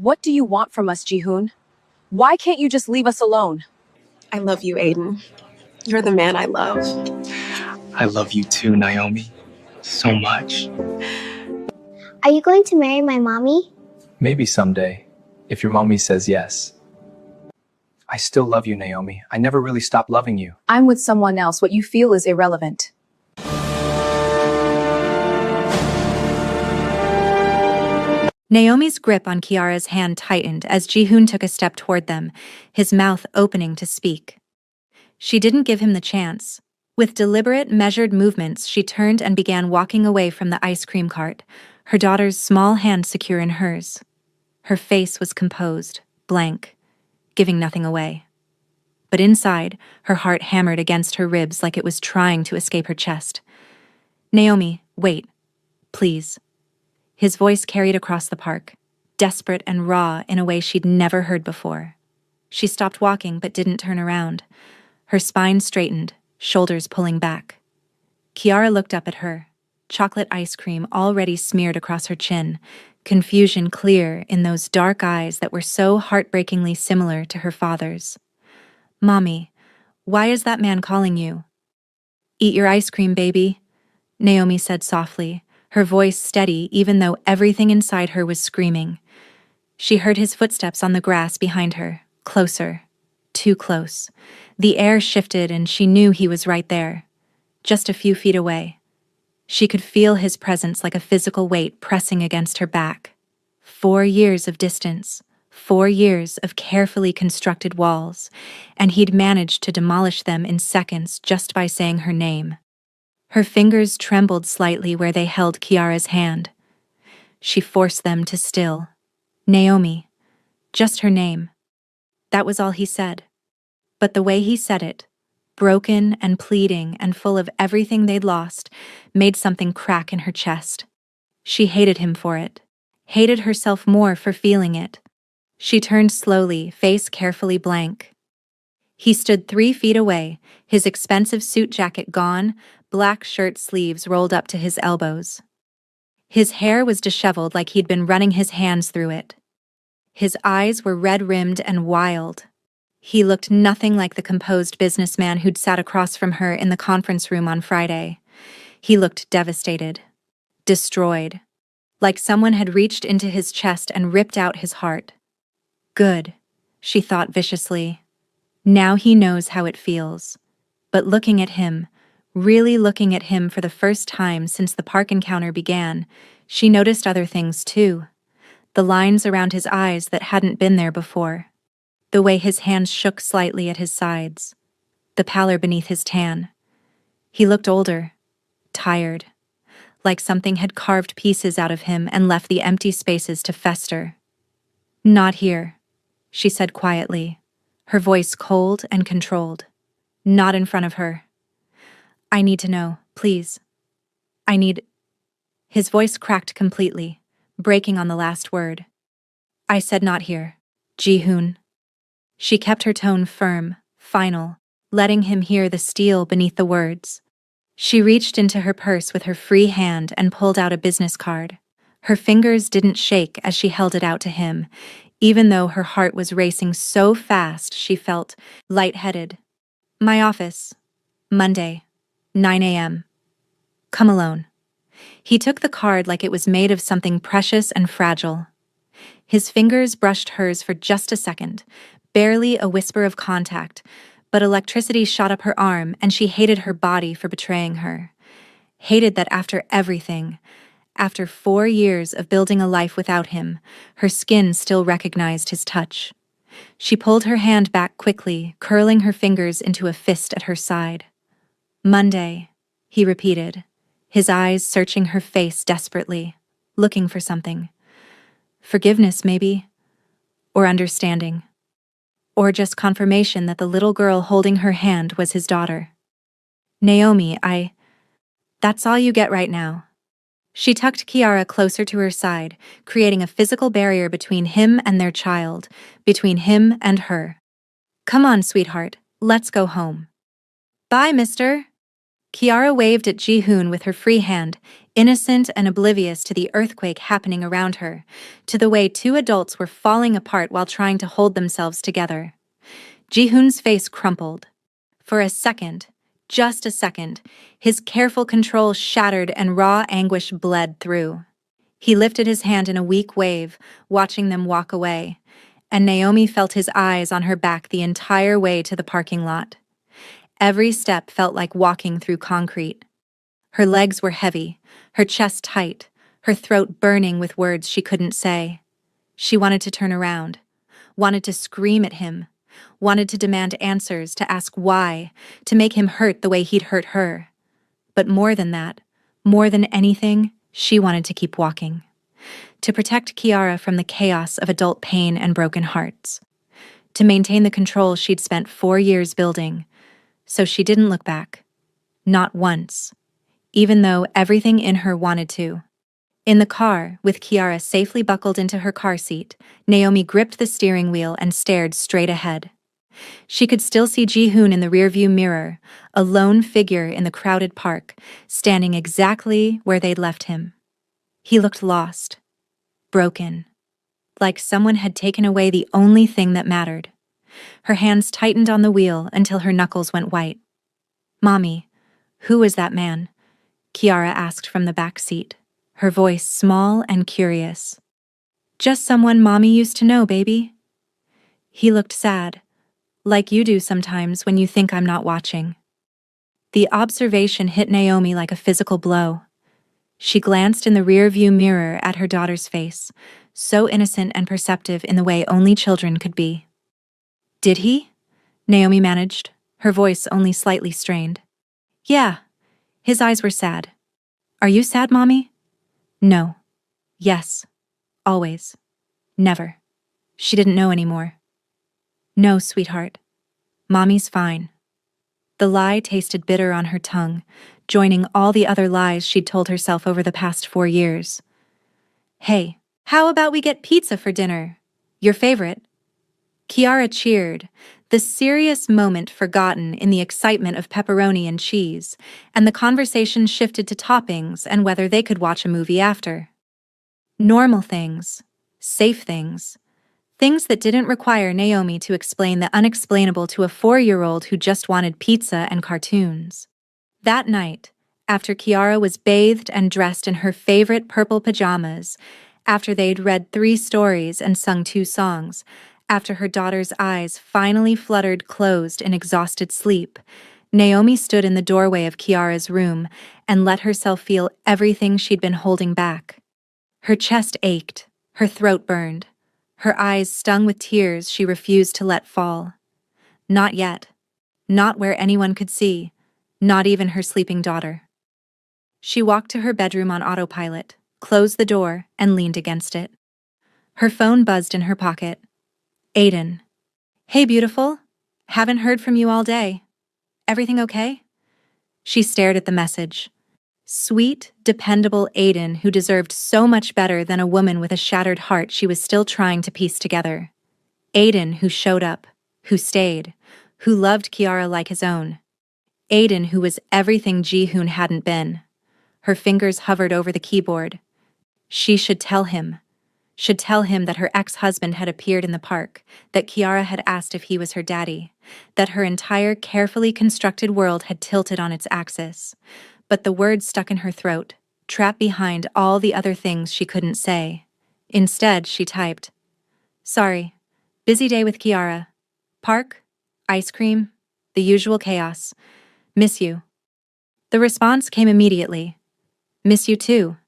What do you want from us, Jihoon? Why can't you just leave us alone? I love you, Aiden. You're the man I love. I love you too, Naomi. So much. Are you going to marry my mommy? Maybe someday, if your mommy says yes. I still love you, Naomi. I never really stopped loving you. I'm with someone else. What you feel is irrelevant. Naomi's grip on Kiara's hand tightened as Jihoon took a step toward them, his mouth opening to speak. She didn't give him the chance. With deliberate, measured movements, she turned and began walking away from the ice cream cart, her daughter's small hand secure in hers. Her face was composed, blank, giving nothing away. But inside, her heart hammered against her ribs like it was trying to escape her chest. "Naomi, wait. Please." His voice carried across the park, desperate and raw in a way she'd never heard before. She stopped walking but didn't turn around. Her spine straightened, shoulders pulling back. Kiara looked up at her, chocolate ice cream already smeared across her chin, confusion clear in those dark eyes that were so heartbreakingly similar to her father's. "Mommy, why is that man calling you?" "Eat your ice cream, baby," Naomi said softly, her voice steady even though everything inside her was screaming. She heard his footsteps on the grass behind her, closer, too close. The air shifted and she knew he was right there, just a few feet away. She could feel his presence like a physical weight pressing against her back. 4 years of distance, 4 years of carefully constructed walls, and he'd managed to demolish them in seconds just by saying her name. Her fingers trembled slightly where they held Kiara's hand. She forced them to still. Naomi. Just her name. That was all he said. But the way he said it, broken and pleading and full of everything they'd lost, made something crack in her chest. She hated him for it, hated herself more for feeling it. She turned slowly, face carefully blank. He stood 3 feet away, his expensive suit jacket gone, black shirt sleeves rolled up to his elbows. His hair was disheveled like he'd been running his hands through it. His eyes were red-rimmed and wild. He looked nothing like the composed businessman who'd sat across from her in the conference room on Friday. He looked devastated, destroyed, like someone had reached into his chest and ripped out his heart. Good, she thought viciously. Now he knows how it feels. But looking at him, really looking at him for the first time since the park encounter began, she noticed other things too. The lines around his eyes that hadn't been there before. The way his hands shook slightly at his sides. The pallor beneath his tan. He looked older, tired, like something had carved pieces out of him and left the empty spaces to fester. "Not here," she said quietly, her voice cold and controlled. "Not in front of her. I need to know, please. I need—" His voice cracked completely, breaking on the last word. "I said not here, Jihoon." She kept her tone firm, final, letting him hear the steel beneath the words. She reached into her purse with her free hand and pulled out a business card. Her fingers didn't shake as she held it out to him, even though her heart was racing so fast she felt lightheaded. "My office. Monday, 9 a.m. Come alone." He took the card like it was made of something precious and fragile. His fingers brushed hers for just a second, barely a whisper of contact, but electricity shot up her arm and she hated her body for betraying her. Hated that after everything, after 4 years of building a life without him, her skin still recognized his touch. She pulled her hand back quickly, curling her fingers into a fist at her side. "Monday," he repeated, his eyes searching her face desperately, looking for something. Forgiveness, maybe, or understanding. Or just confirmation that the little girl holding her hand was his daughter. "Naomi, that's all you get right now." She tucked Kiara closer to her side, creating a physical barrier between him and their child, between him and her. "Come on, sweetheart, let's go home." "Bye, mister." Kiara waved at Jihoon with her free hand, innocent and oblivious to the earthquake happening around her, to the way two adults were falling apart while trying to hold themselves together. Ji-hoon's face crumpled. For a second, just a second, his careful control shattered and raw anguish bled through. He lifted his hand in a weak wave, watching them walk away, and Naomi felt his eyes on her back the entire way to the parking lot. Every step felt like walking through concrete. Her legs were heavy, her chest tight, her throat burning with words she couldn't say. She wanted to turn around, wanted to scream at him, wanted to demand answers, to ask why, to make him hurt the way he'd hurt her. But more than that, more than anything, she wanted to keep walking. To protect Kiara from the chaos of adult pain and broken hearts. To maintain the control she'd spent 4 years building. So she didn't look back. Not once. Even though everything in her wanted to. In the car, with Kiara safely buckled into her car seat, Naomi gripped the steering wheel and stared straight ahead. She could still see Ji-hoon in the rearview mirror, a lone figure in the crowded park, standing exactly where they'd left him. He looked lost, broken, like someone had taken away the only thing that mattered. Her hands tightened on the wheel until her knuckles went white. "Mommy, who was that man?" Kiara asked from the back seat, her voice small and curious. "Just someone Mommy used to know, baby." He looked sad, like you do sometimes when you think I'm not watching. The observation hit Naomi like a physical blow. She glanced in the rear-view mirror at her daughter's face, so innocent and perceptive in the way only children could be. "Did he?" Naomi managed, her voice only slightly strained. "Yeah." His eyes were sad. "Are you sad, Mommy?" "No." "Yes. Always. Never." She didn't know anymore. "No, sweetheart. Mommy's fine." The lie tasted bitter on her tongue, joining all the other lies she'd told herself over the past 4 years. "Hey, how about we get pizza for dinner? Your favorite?" Kiara cheered, the serious moment forgotten in the excitement of pepperoni and cheese, and the conversation shifted to toppings and whether they could watch a movie after. Normal things, safe things, things that didn't require Naomi to explain the unexplainable to a 4-year-old who just wanted pizza and cartoons. That night, after Kiara was bathed and dressed in her favorite purple pajamas, after they'd read 3 stories and sung 2 songs, after her daughter's eyes finally fluttered closed in exhausted sleep, Naomi stood in the doorway of Kiara's room and let herself feel everything she'd been holding back. Her chest ached, her throat burned, her eyes stung with tears she refused to let fall. Not yet. Not where anyone could see, not even her sleeping daughter. She walked to her bedroom on autopilot, closed the door, and leaned against it. Her phone buzzed in her pocket. Aiden. "Hey, beautiful. Haven't heard from you all day. Everything okay?" She stared at the message. Sweet, dependable Aiden, who deserved so much better than a woman with a shattered heart she was still trying to piece together. Aiden who showed up, who stayed, who loved Kiara like his own. Aiden who was everything Ji-hoon hadn't been. Her fingers hovered over the keyboard. She should tell him that her ex-husband had appeared in the park, that Kiara had asked if he was her daddy, that her entire carefully constructed world had tilted on its axis. But the words stuck in her throat, trapped behind all the other things she couldn't say. Instead, she typed, "Sorry. Busy day with Kiara. Park, ice cream, the usual chaos. Miss you." The response came immediately. "Miss you too.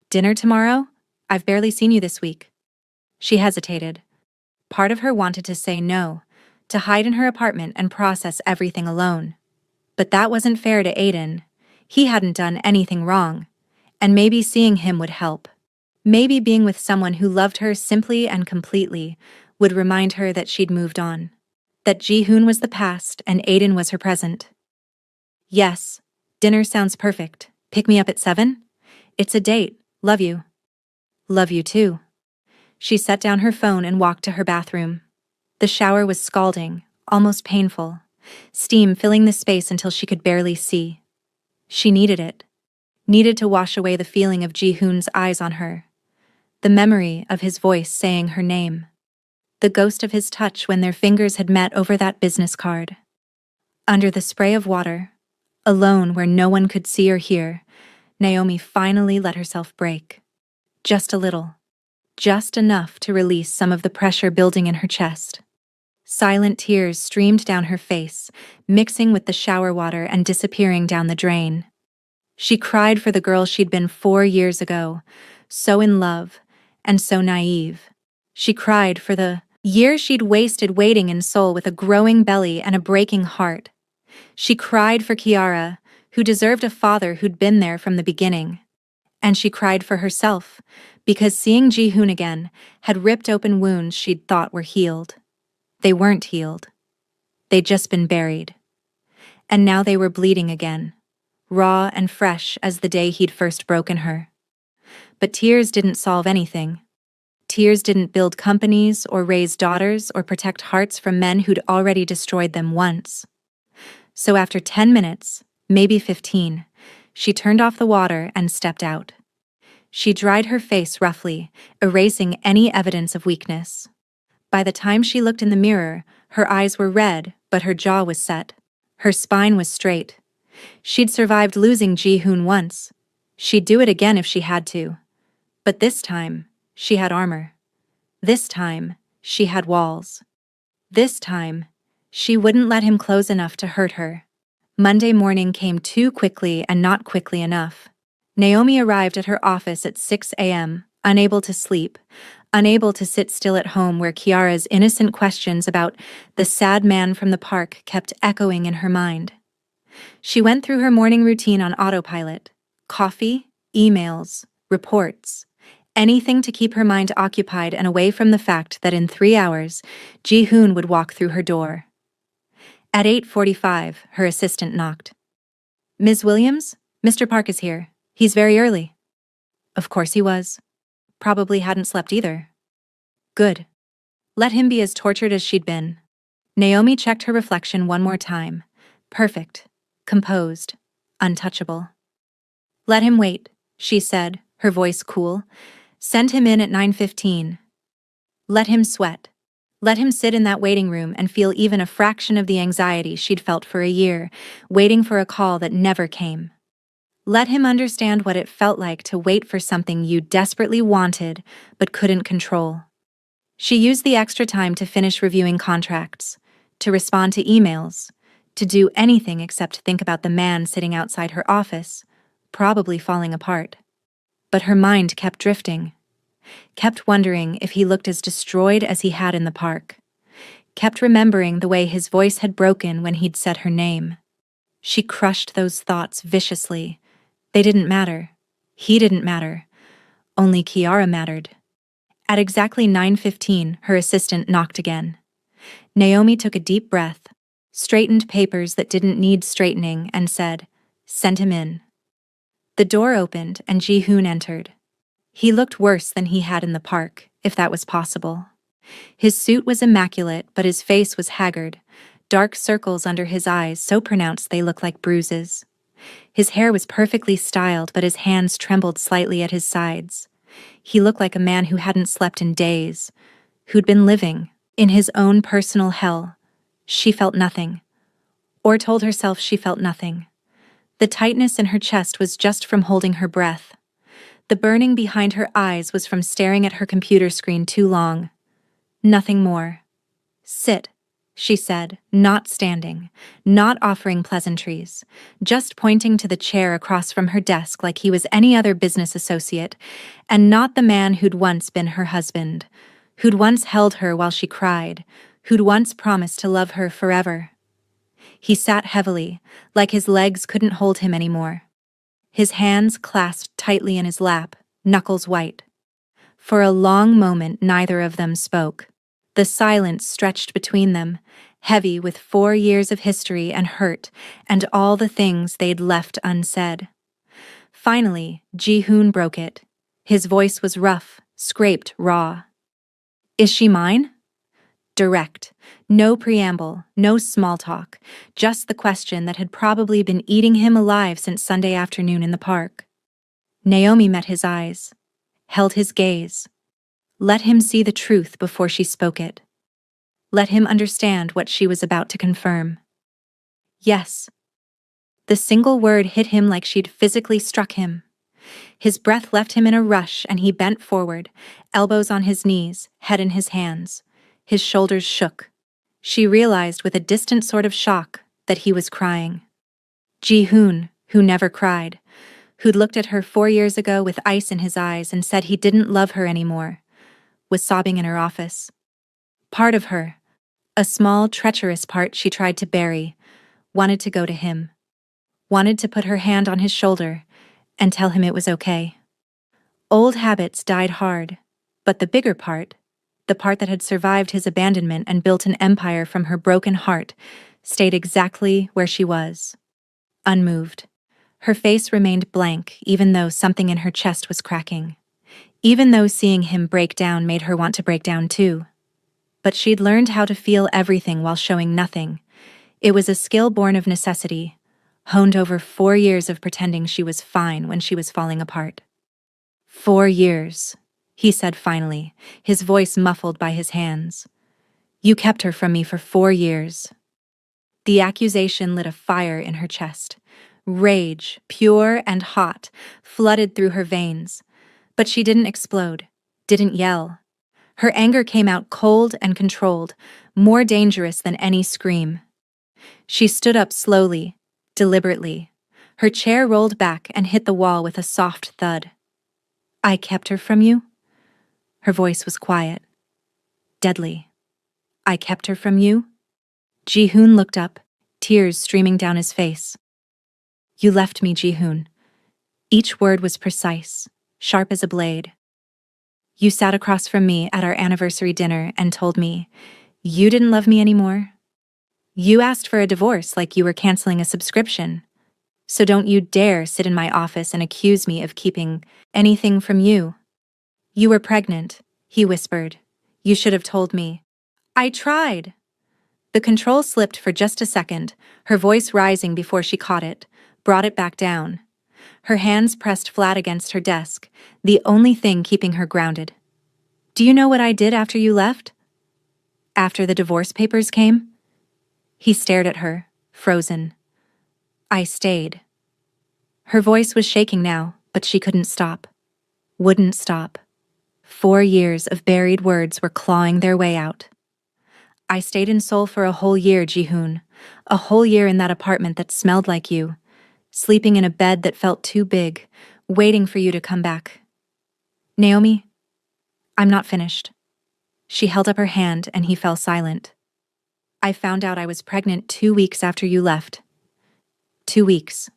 Dinner tomorrow? I've barely seen you this week." She hesitated. Part of her wanted to say no, to hide in her apartment and process everything alone. But that wasn't fair to Aiden. He hadn't done anything wrong, and maybe seeing him would help. Maybe being with someone who loved her simply and completely would remind her that she'd moved on, that Ji-hoon was the past and Aiden was her present. "Yes, dinner sounds perfect. Pick me up at 7? It's a date. Love you." "Love you too." She set down her phone and walked to her bathroom. The shower was scalding, almost painful, steam filling the space until she could barely see. She needed it. needed to wash away the feeling of Ji-hoon's eyes on her, the memory of his voice saying her name, the ghost of his touch when their fingers had met over that business card. Under the spray of water, alone where no one could see or hear, Naomi finally let herself break. Just a little. Just enough to release some of the pressure building in her chest. Silent tears streamed down her face, mixing with the shower water and disappearing down the drain. She cried for the girl she'd been 4 years ago, so in love and so naive. She cried for the years she'd wasted waiting in Seoul with a growing belly and a breaking heart. She cried for Kiara, who deserved a father who'd been there from the beginning. And she cried for herself, because seeing Ji-hoon again had ripped open wounds she'd thought were healed. They weren't healed. They'd just been buried. And now they were bleeding again, raw and fresh as the day he'd first broken her. But tears didn't solve anything. Tears didn't build companies or raise daughters or protect hearts from men who'd already destroyed them once. So after 10 minutes, maybe 15, she turned off the water and stepped out. She dried her face roughly, erasing any evidence of weakness. By the time she looked in the mirror, her eyes were red, but her jaw was set. Her spine was straight. She'd survived losing Ji-hoon once. She'd do it again if she had to. But this time, she had armor. This time, she had walls. This time, she wouldn't let him close enough to hurt her. Monday morning came too quickly and not quickly enough. Naomi arrived at her office at 6 a.m., unable to sleep, unable to sit still at home where Kiara's innocent questions about the sad man from the park kept echoing in her mind. She went through her morning routine on autopilot. Coffee, emails, reports, anything to keep her mind occupied and away from the fact that in 3 hours, Ji-hoon would walk through her door. At 8:45, her assistant knocked. "Ms. Williams, Mr. Park is here. He's very early." Of course he was. Probably hadn't slept either. Good. Let him be as tortured as she'd been. Naomi checked her reflection one more time. Perfect. Composed. Untouchable. "Let him wait," she said, her voice cool. "Send him in at 9:15. Let him sweat. Let him sit in that waiting room and feel even a fraction of the anxiety she'd felt for a year, waiting for a call that never came. Let him understand what it felt like to wait for something you desperately wanted but couldn't control." She used the extra time to finish reviewing contracts, to respond to emails, to do anything except think about the man sitting outside her office, probably falling apart. But her mind kept drifting. Kept wondering if he looked as destroyed as he had in the park. Kept remembering the way his voice had broken when he'd said her name. She crushed those thoughts viciously. They didn't matter. He didn't matter. Only Kiara mattered. At exactly 9:15, her assistant knocked again. Naomi took a deep breath, straightened papers that didn't need straightening, and said, "Send him in." The door opened and Ji-hoon entered. He looked worse than he had in the park, if that was possible. His suit was immaculate, but his face was haggard, dark circles under his eyes so pronounced they looked like bruises. His hair was perfectly styled, but his hands trembled slightly at his sides. He looked like a man who hadn't slept in days, who'd been living in his own personal hell. She felt nothing, or told herself she felt nothing. The tightness in her chest was just from holding her breath. The burning behind her eyes was from staring at her computer screen too long. Nothing more. "Sit," she said, not standing, not offering pleasantries, just pointing to the chair across from her desk like he was any other business associate, and not the man who'd once been her husband, who'd once held her while she cried, who'd once promised to love her forever. He sat heavily, like his legs couldn't hold him anymore. His hands clasped tightly in his lap, knuckles white. For a long moment, neither of them spoke. The silence stretched between them, heavy with 4 years of history and hurt, and all the things they'd left unsaid. Finally, Ji-hoon broke it. His voice was rough, scraped, raw. "Is she mine?" Direct. No preamble, no small talk, just the question that had probably been eating him alive since Sunday afternoon in the park. Naomi met his eyes, held his gaze. Let him see the truth before she spoke it. Let him understand what she was about to confirm. Yes. The single word hit him like she'd physically struck him. His breath left him in a rush and he bent forward, elbows on his knees, head in his hands. His shoulders shook. She realized with a distant sort of shock that he was crying. Ji-hoon, who never cried, who'd looked at her 4 years ago with ice in his eyes and said he didn't love her anymore, was sobbing in her office. Part of her, a small, treacherous part she tried to bury, wanted to go to him, wanted to put her hand on his shoulder and tell him it was okay. Old habits died hard, but the bigger part, the part that had survived his abandonment and built an empire from her broken heart, stayed exactly where she was, unmoved. Her face remained blank even though something in her chest was cracking, even though seeing him break down made her want to break down too. But she'd learned how to feel everything while showing nothing. It was a skill born of necessity, honed over 4 years of pretending she was fine when she was falling apart. 4 years, he said finally, his voice muffled by his hands. You kept her from me for 4 years. The accusation lit a fire in her chest. Rage, pure and hot, flooded through her veins. But she didn't explode, didn't yell. Her anger came out cold and controlled, more dangerous than any scream. She stood up slowly, deliberately. Her chair rolled back and hit the wall with a soft thud. I kept her from you? Her voice was quiet, deadly. I kept her from you? Ji-hoon looked up, tears streaming down his face. You left me, Ji-hoon. Each word was precise, sharp as a blade. You sat across from me at our anniversary dinner and told me, you didn't love me anymore. You asked for a divorce like you were canceling a subscription. So don't you dare sit in my office and accuse me of keeping anything from you. You were pregnant, he whispered. You should have told me. I tried. The control slipped for just a second, her voice rising before she caught it, brought it back down. Her hands pressed flat against her desk, the only thing keeping her grounded. Do you know what I did after you left? After the divorce papers came? He stared at her, frozen. I stayed. Her voice was shaking now, but she couldn't stop. Wouldn't stop. 4 years of buried words were clawing their way out. I stayed in Seoul for a whole year, Ji-hoon. A whole year in that apartment that smelled like you. Sleeping in a bed that felt too big, waiting for you to come back. Naomi, I'm not finished. She held up her hand and he fell silent. I found out I was pregnant 2 weeks after you left. 2 weeks.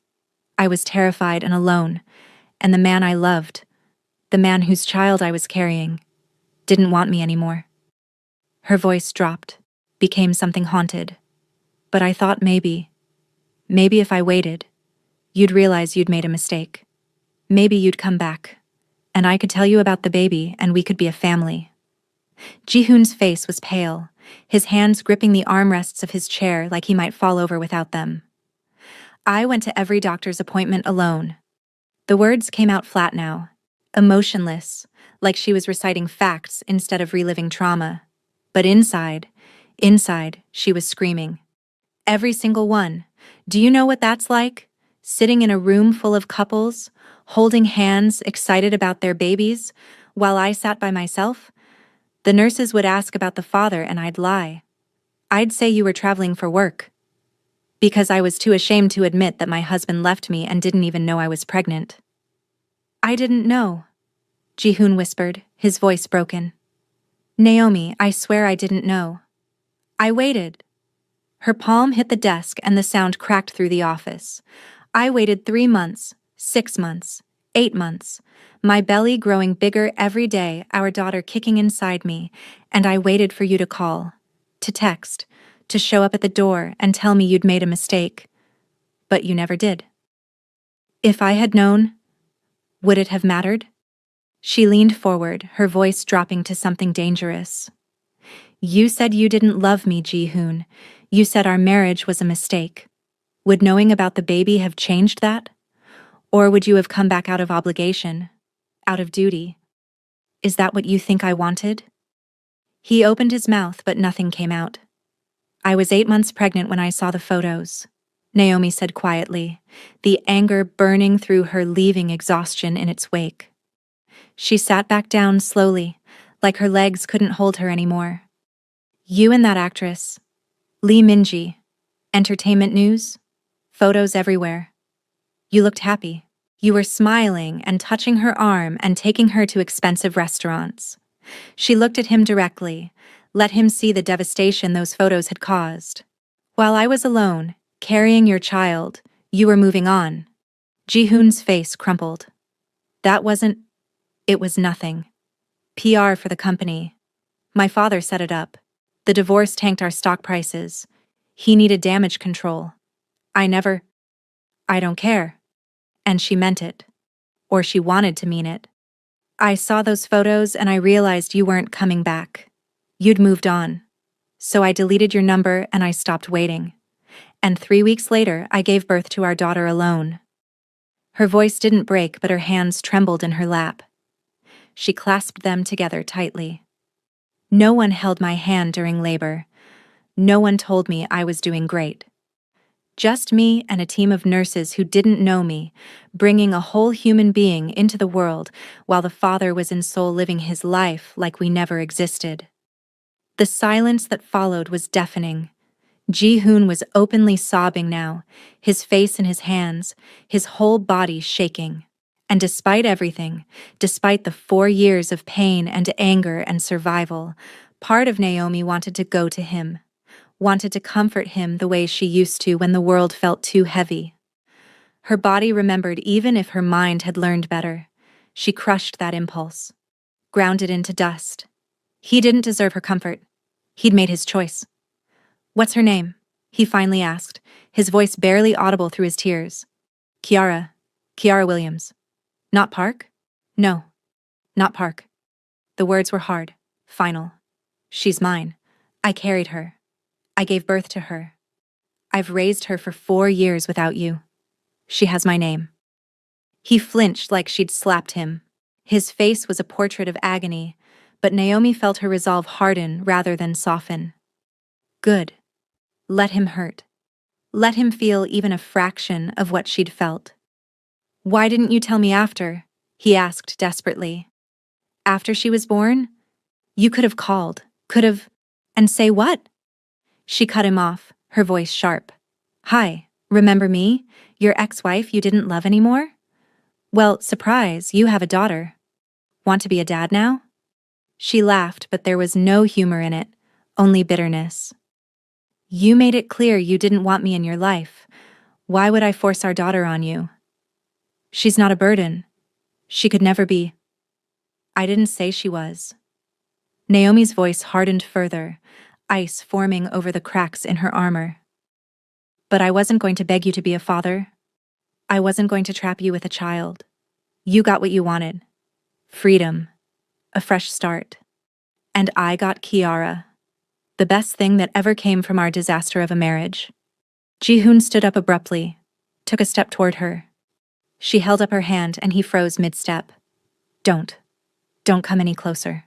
I was terrified and alone, and the man I loved, the man whose child I was carrying, didn't want me anymore. Her voice dropped, became something haunted. But I thought maybe if I waited, you'd realize you'd made a mistake. Maybe you'd come back, and I could tell you about the baby and we could be a family. Ji-hoon's face was pale, his hands gripping the armrests of his chair like he might fall over without them. I went to every doctor's appointment alone. The words came out flat now, emotionless, like she was reciting facts instead of reliving trauma. But inside, she was screaming. Every single one. Do you know what that's like? Sitting in a room full of couples, holding hands, excited about their babies, while I sat by myself? The nurses would ask about the father and I'd lie. I'd say you were traveling for work. Because I was too ashamed to admit that my husband left me and didn't even know I was pregnant. I didn't know, Ji-hoon whispered, his voice broken. Naomi, I swear I didn't know. I waited. Her palm hit the desk and the sound cracked through the office. I waited 3 months, 6 months, 8 months, my belly growing bigger every day, our daughter kicking inside me, and I waited for you to call, to text, to show up at the door and tell me you'd made a mistake. But you never did. If I had known, would it have mattered? She leaned forward, her voice dropping to something dangerous. You said you didn't love me, Ji-hoon. You said our marriage was a mistake. Would knowing about the baby have changed that? Or would you have come back out of obligation, out of duty? Is that what you think I wanted? He opened his mouth, but nothing came out. I was 8 months pregnant when I saw the photos, Naomi said quietly, the anger burning through her, leaving exhaustion in its wake. She sat back down slowly, like her legs couldn't hold her anymore. You and that actress, Lee Minji, entertainment news, photos everywhere. You looked happy. You were smiling and touching her arm and taking her to expensive restaurants. She looked at him directly, let him see the devastation those photos had caused. While I was alone, carrying your child, you were moving on. Ji-hoon's face crumpled. It was nothing. PR for the company. My father set it up. The divorce tanked our stock prices. He needed damage control. I don't care. And she meant it. Or she wanted to mean it. I saw those photos and I realized you weren't coming back. You'd moved on. So I deleted your number and I stopped waiting. And 3 weeks later, I gave birth to our daughter alone. Her voice didn't break, but her hands trembled in her lap. She clasped them together tightly. No one held my hand during labor. No one told me I was doing great. Just me and a team of nurses who didn't know me, bringing a whole human being into the world while the father was in Seoul living his life like we never existed. The silence that followed was deafening. Ji-hoon was openly sobbing now, his face in his hands, his whole body shaking. And despite everything, despite the 4 years of pain and anger and survival, part of Naomi wanted to go to him, wanted to comfort him the way she used to when the world felt too heavy. Her body remembered even if her mind had learned better. She crushed that impulse, ground it into dust. He didn't deserve her comfort. He'd made his choice. What's her name? He finally asked, his voice barely audible through his tears. Kiara Williams. Not Park? No, not Park. The words were hard, final. She's mine. I carried her. I gave birth to her. I've raised her for 4 years without you. She has my name. He flinched like she'd slapped him. His face was a portrait of agony, but Naomi felt her resolve harden rather than soften. Good. Let him hurt. Let him feel even a fraction of what she'd felt. Why didn't you tell me after? He asked desperately. After she was born? You could have called, and say what? She cut him off, her voice sharp. Hi, remember me? Your ex-wife you didn't love anymore? Well, surprise, you have a daughter. Want to be a dad now? She laughed, but there was no humor in it, only bitterness. You made it clear you didn't want me in your life. Why would I force our daughter on you? She's not a burden. She could never be. I didn't say she was. Naomi's voice hardened further, ice forming over the cracks in her armor. But I wasn't going to beg you to be a father. I wasn't going to trap you with a child. You got what you wanted. Freedom. A fresh start. And I got Kiara. The best thing that ever came from our disaster of a marriage. Ji-hoon stood up abruptly, took a step toward her. She held up her hand and he froze mid-step. Don't come any closer.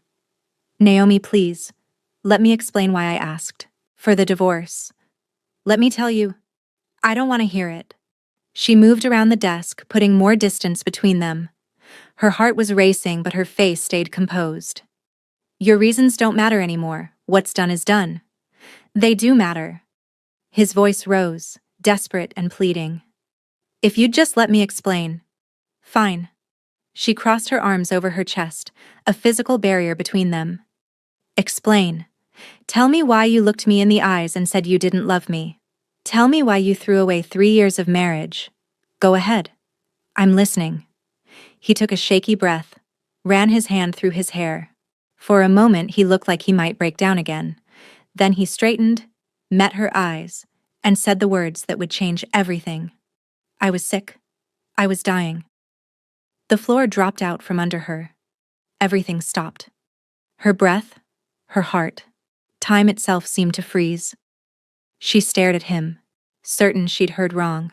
Naomi, please, let me explain why I asked. For the divorce. Let me tell you, I don't want to hear it. She moved around the desk, putting more distance between them. Her heart was racing, but her face stayed composed. Your reasons don't matter anymore. What's done is done. They do matter. His voice rose, desperate and pleading. If you'd just let me explain. Fine. She crossed her arms over her chest, a physical barrier between them. Explain. Tell me why you looked me in the eyes and said you didn't love me. Tell me why you threw away 3 years of marriage. Go ahead. I'm listening. He took a shaky breath, ran his hand through his hair. For a moment he looked like he might break down again. Then he straightened, met her eyes, and said the words that would change everything. I was sick. I was dying. The floor dropped out from under her. Everything stopped. Her breath, her heart. Time itself seemed to freeze. She stared at him, certain she'd heard wrong.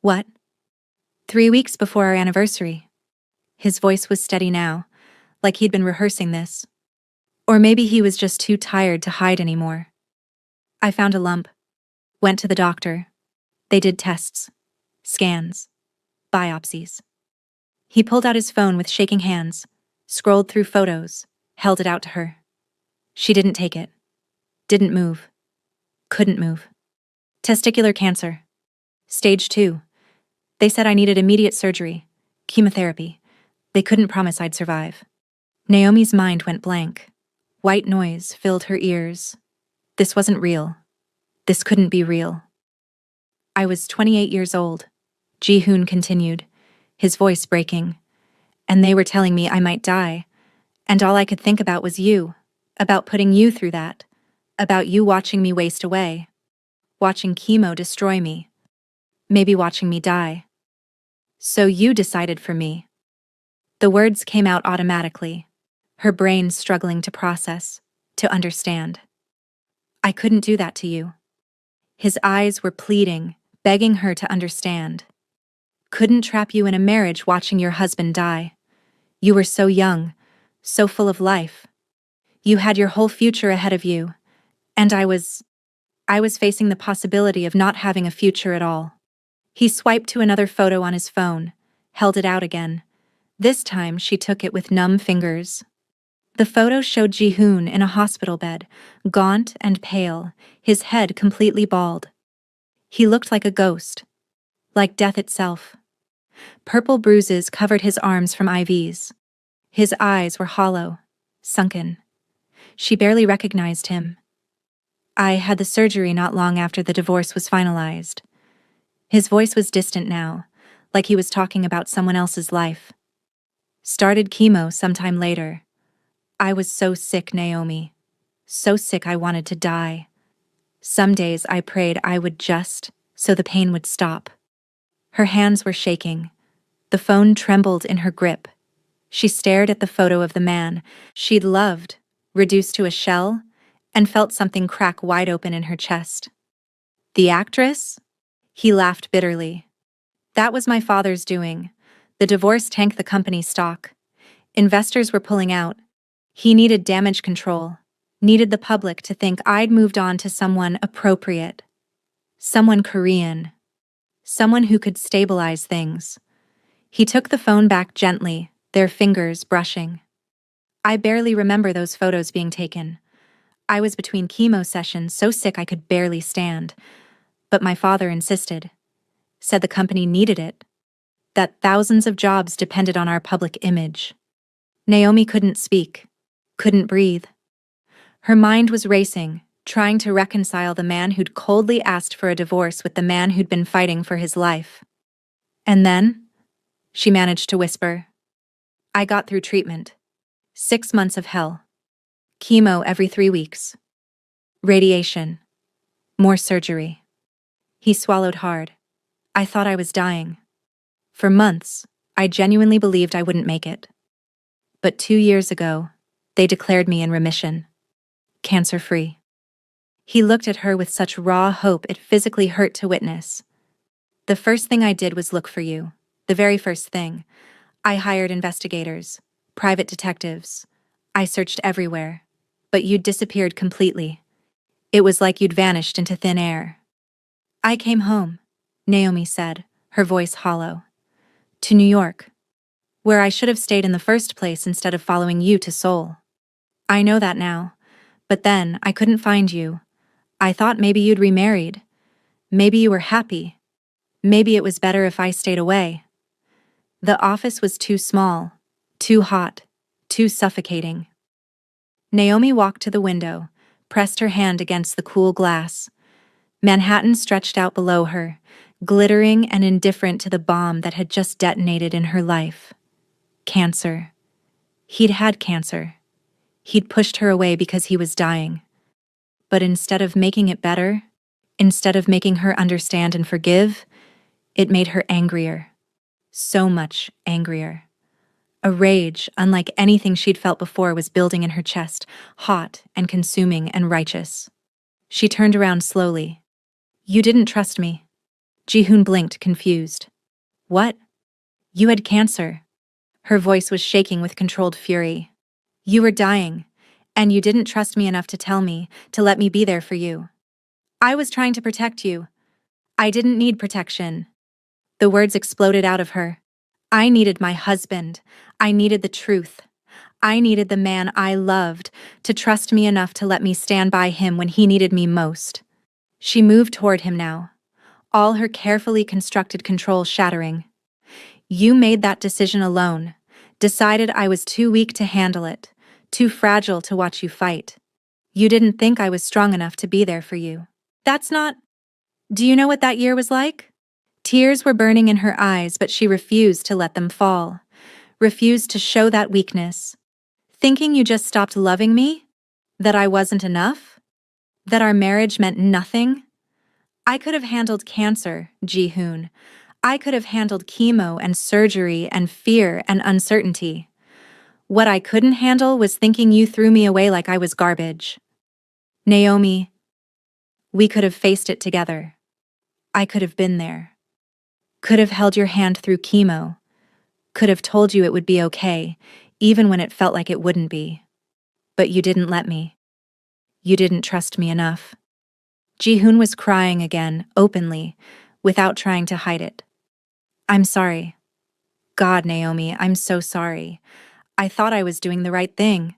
What? 3 weeks before our anniversary. His voice was steady now, like he'd been rehearsing this. Or maybe he was just too tired to hide anymore. I found a lump. Went to the doctor. They did tests, scans, biopsies. He pulled out his phone with shaking hands, scrolled through photos, held it out to her. She didn't take it. Didn't move. Couldn't move. Testicular cancer. Stage 2. They said I needed immediate surgery, chemotherapy. They couldn't promise I'd survive. Naomi's mind went blank. White noise filled her ears. This wasn't real. This couldn't be real. I was 28 years old, Ji-hoon continued, his voice breaking. And they were telling me I might die. And all I could think about was you, about putting you through that, about you watching me waste away, watching chemo destroy me, maybe watching me die. So you decided for me. The words came out automatically, her brain struggling to process, to understand. I couldn't do that to you. His eyes were pleading, begging her to understand. Couldn't trap you in a marriage watching your husband die. You were so young, so full of life. You had your whole future ahead of you, and I was facing the possibility of not having a future at all. He swiped to another photo on his phone, held it out again. This time she took it with numb fingers. The photo showed Ji-hoon in a hospital bed, gaunt and pale, his head completely bald. He looked like a ghost, like death itself. Purple bruises covered his arms from IVs. His eyes were hollow, sunken. She barely recognized him. I had the surgery not long after the divorce was finalized. His voice was distant now, like he was talking about someone else's life. Started chemo sometime later. I was so sick, Naomi. So sick I wanted to die. Some days I prayed I would just, so the pain would stop. Her hands were shaking. The phone trembled in her grip. She stared at the photo of the man she'd loved, reduced to a shell, and felt something crack wide open in her chest. The actress? He laughed bitterly. That was my father's doing. The divorce tanked the company's stock. Investors were pulling out. He needed damage control, needed the public to think I'd moved on to someone appropriate. Someone Korean. Someone who could stabilize things. He took the phone back gently, their fingers brushing. I barely remember those photos being taken. I was between chemo sessions, so sick I could barely stand. But my father insisted. Said the company needed it. That thousands of jobs depended on our public image. Naomi couldn't speak. Couldn't breathe. Her mind was racing, trying to reconcile the man who'd coldly asked for a divorce with the man who'd been fighting for his life. And then, she managed to whisper, I got through treatment. 6 months of hell. Chemo every 3 weeks. Radiation. More surgery. He swallowed hard. I thought I was dying. For months, I genuinely believed I wouldn't make it. But 2 years ago, they declared me in remission. Cancer-free. He looked at her with such raw hope it physically hurt to witness. The first thing I did was look for you. The very first thing. I hired investigators, private detectives. I searched everywhere. But you'd disappeared completely. It was like you'd vanished into thin air. I came home, Naomi said, her voice hollow. To New York, where I should have stayed in the first place instead of following you to Seoul. I know that now, but then I couldn't find you. I thought maybe you'd remarried. Maybe you were happy. Maybe it was better if I stayed away. The office was too small, too hot, too suffocating. Naomi walked to the window, pressed her hand against the cool glass. Manhattan stretched out below her, glittering and indifferent to the bomb that had just detonated in her life. Cancer. He'd had cancer. He'd pushed her away because he was dying. But instead of making it better, instead of making her understand and forgive, it made her angrier. So much angrier. A rage unlike anything she'd felt before was building in her chest, hot and consuming and righteous. She turned around slowly. You didn't trust me. Ji-hoon blinked, confused. What? You had cancer. Her voice was shaking with controlled fury. You were dying, and you didn't trust me enough to tell me, to let me be there for you. I was trying to protect you. I didn't need protection. The words exploded out of her. I needed my husband. I needed the truth. I needed the man I loved to trust me enough to let me stand by him when he needed me most. She moved toward him now, all her carefully constructed control shattering. You made that decision alone, decided I was too weak to handle it, too fragile to watch you fight. You didn't think I was strong enough to be there for you. That's not... Do you know what that year was like? Tears were burning in her eyes, but she refused to let them fall, refused to show that weakness. Thinking you just stopped loving me? That I wasn't enough? That our marriage meant nothing? I could have handled cancer, Ji-hoon. I could have handled chemo and surgery and fear and uncertainty. What I couldn't handle was thinking you threw me away like I was garbage. Naomi, we could have faced it together. I could have been there. Could have held your hand through chemo. Could have told you it would be okay, even when it felt like it wouldn't be. But you didn't let me. You didn't trust me enough. Ji-hoon was crying again, openly, without trying to hide it. I'm sorry. God, Naomi, I'm so sorry. I thought I was doing the right thing.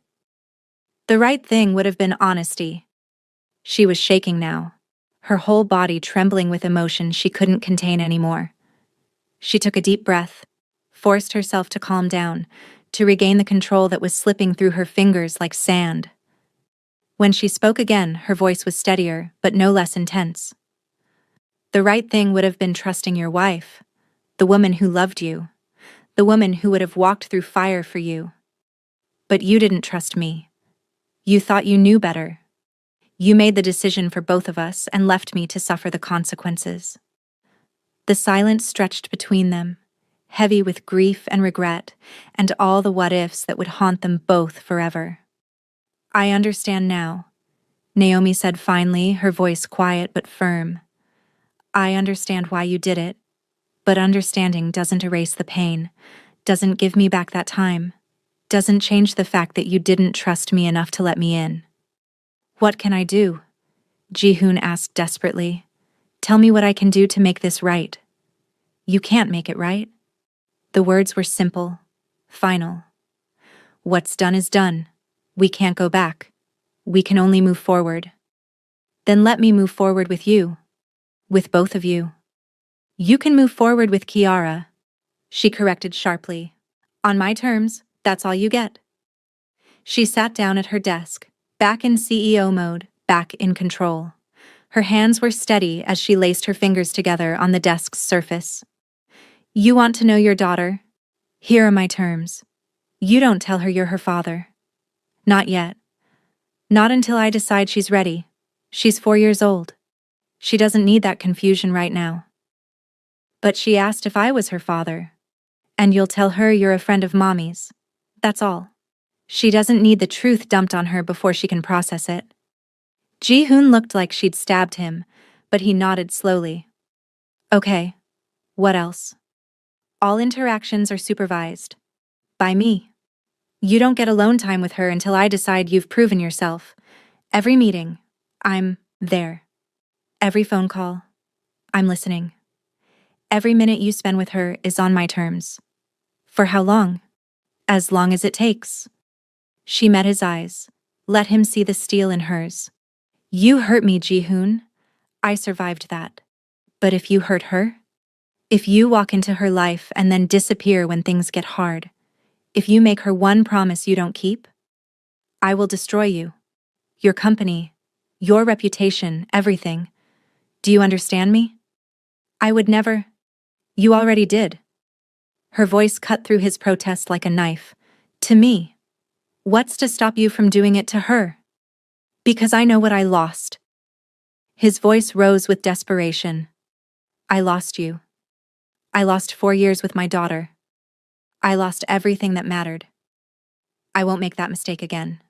The right thing would have been honesty. She was shaking now, her whole body trembling with emotion she couldn't contain anymore. She took a deep breath, forced herself to calm down, to regain the control that was slipping through her fingers like sand. When she spoke again, her voice was steadier, but no less intense. The right thing would have been trusting your wife, the woman who loved you, the woman who would have walked through fire for you. But you didn't trust me. You thought you knew better. You made the decision for both of us and left me to suffer the consequences. The silence stretched between them, heavy with grief and regret, and all the what-ifs that would haunt them both forever. I understand now, Naomi said finally, her voice quiet but firm. I understand why you did it, but understanding doesn't erase the pain, doesn't give me back that time, doesn't change the fact that you didn't trust me enough to let me in. What can I do? Ji-hoon asked desperately. Tell me what I can do to make this right. You can't make it right. The words were simple, final. What's done is done. We can't go back. We can only move forward. Then let me move forward with you. With both of you. You can move forward with Kiara, she corrected sharply. On my terms, that's all you get. She sat down at her desk, back in CEO mode, back in control. Her hands were steady as she laced her fingers together on the desk's surface. You want to know your daughter? Here are my terms. You don't tell her you're her father. Not yet. Not until I decide she's ready. She's 4 years old. She doesn't need that confusion right now. But she asked if I was her father. And you'll tell her you're a friend of Mommy's. That's all. She doesn't need the truth dumped on her before she can process it. Ji-hoon looked like she'd stabbed him, but he nodded slowly. Okay. What else? All interactions are supervised. By me. You don't get alone time with her until I decide you've proven yourself. Every meeting, I'm there. Every phone call, I'm listening. Every minute you spend with her is on my terms. For how long? As long as it takes. She met his eyes, let him see the steel in hers. You hurt me, Ji-hoon. I survived that. But if you hurt her? If you walk into her life and then disappear when things get hard, if you make her one promise you don't keep, I will destroy you. Your company, your reputation, everything. Do you understand me? I would never. You already did. Her voice cut through his protest like a knife. To me. What's to stop you from doing it to her? Because I know what I lost. His voice rose with desperation. I lost you. I lost 4 years with my daughter. I lost everything that mattered. I won't make that mistake again.